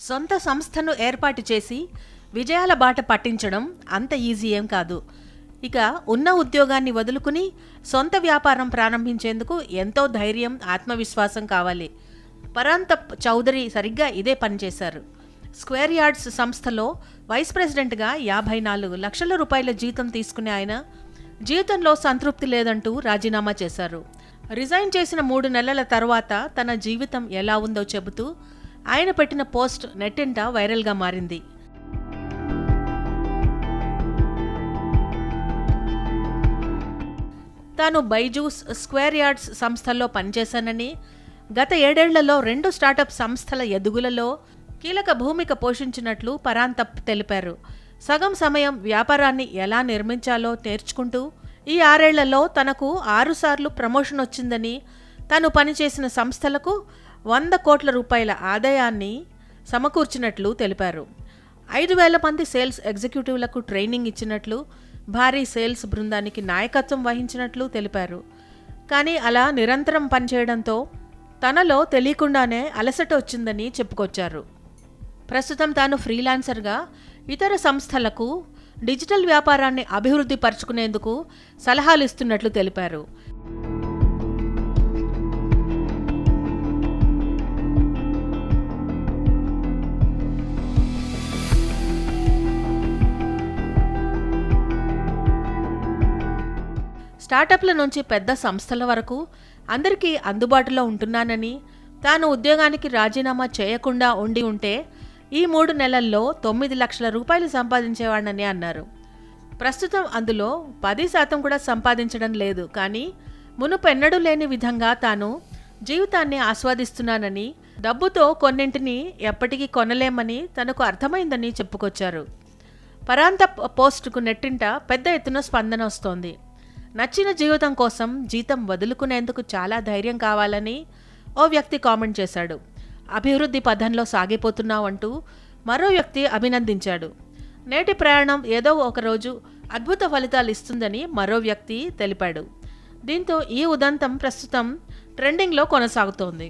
సొంత సంస్థను ఏర్పాటు చేసి విజయాల బాట పట్టించడం అంత ఈజీ ఏం కాదు. ఇక ఉన్న ఉద్యోగాన్ని వదులుకుని సొంత వ్యాపారం ప్రారంభించేందుకు ఎంతో ధైర్యం, ఆత్మవిశ్వాసం కావాలి. పరాంతప్ చౌదరి సరిగ్గా ఇదే పనిచేశారు. స్క్వేర్ యార్డ్స్ సంస్థలో వైస్ ప్రెసిడెంట్గా 54 లక్షల రూపాయల జీతం తీసుకునే ఆయన జీవితంలో సంతృప్తి లేదంటూ రాజీనామా చేశారు. రిజైన్ చేసిన 3 నెలల తర్వాత తన జీవితం ఎలా ఉందో చెబుతూ ఆయన పెట్టిన పోస్ట్ నెట్టింట వైరల్గా మారింది. తాను బైజూస్, స్క్వేర్ యార్డ్స్ సంస్థల్లో పనిచేశానని, గత 7 ఏళ్లలో 2 స్టార్టప్ సంస్థల ఎదుగులలో కీలక భూమిక పోషించినట్లు పరాంతప్ తెలిపారు. సగం సమయం వ్యాపారాన్ని ఎలా నిర్మించాలో నేర్చుకుంటూ ఈ 6 ఏళ్లలో తనకు 6 సార్లు ప్రమోషన్ వచ్చిందని, తాను పనిచేసిన సంస్థలకు 100 కోట్ల రూపాయల ఆదాయాన్ని సమకూర్చినట్లు తెలిపారు. 5,000 మంది సేల్స్ ఎగ్జిక్యూటివ్లకు ట్రైనింగ్ ఇచ్చినట్లు, భారీ సేల్స్ బృందానికి నాయకత్వం వహించినట్లు తెలిపారు. కానీ అలా నిరంతరం పనిచేయడంతో తనలో తెలియకుండానే అలసట వచ్చిందని చెప్పుకొచ్చారు. ప్రస్తుతం తాను ఫ్రీలాన్సర్గా ఇతర సంస్థలకు డిజిటల్ వ్యాపారాన్ని అభివృద్ధి పరుచుకునేందుకు సలహాలు ఇస్తున్నట్లు తెలిపారు. స్టార్టప్ల నుంచి పెద్ద సంస్థల వరకు అందరికీ అందుబాటులో ఉంటున్నానని, తాను ఉద్యోగానికి రాజీనామా చేయకుండా ఉంటే ఈ 3 నెలల్లో 9 లక్షల రూపాయలు సంపాదించేవాడని అన్నారు. ప్రస్తుతం అందులో 10% కూడా సంపాదించడం లేదు. కానీ మునుపెన్నడూ లేని విధంగా తాను జీవితాన్ని ఆస్వాదిస్తున్నానని, డబ్బుతో కొన్నింటిని ఎప్పటికీ కొనలేమని తనకు అర్థమైందని చెప్పుకొచ్చారు. పరాంతప్ పోస్టుకు నెట్టింట పెద్ద ఎత్తున స్పందన వస్తోంది. నచ్చిన జీవితం కోసం జీతం వదులుకునేందుకు చాలా ధైర్యం కావాలని ఓ వ్యక్తి కామెంట్ చేశాడు. అభివృద్ధి పథంలో సాగిపోతున్నావంటూ మరో వ్యక్తి అభినందించాడు. నేటి ప్రయాణం ఏదో ఒకరోజు అద్భుత ఫలితాలు ఇస్తుందని మరో వ్యక్తి తెలిపాడు. దీంతో ఈ ఉదంతం ప్రస్తుతం ట్రెండింగ్లో కొనసాగుతోంది.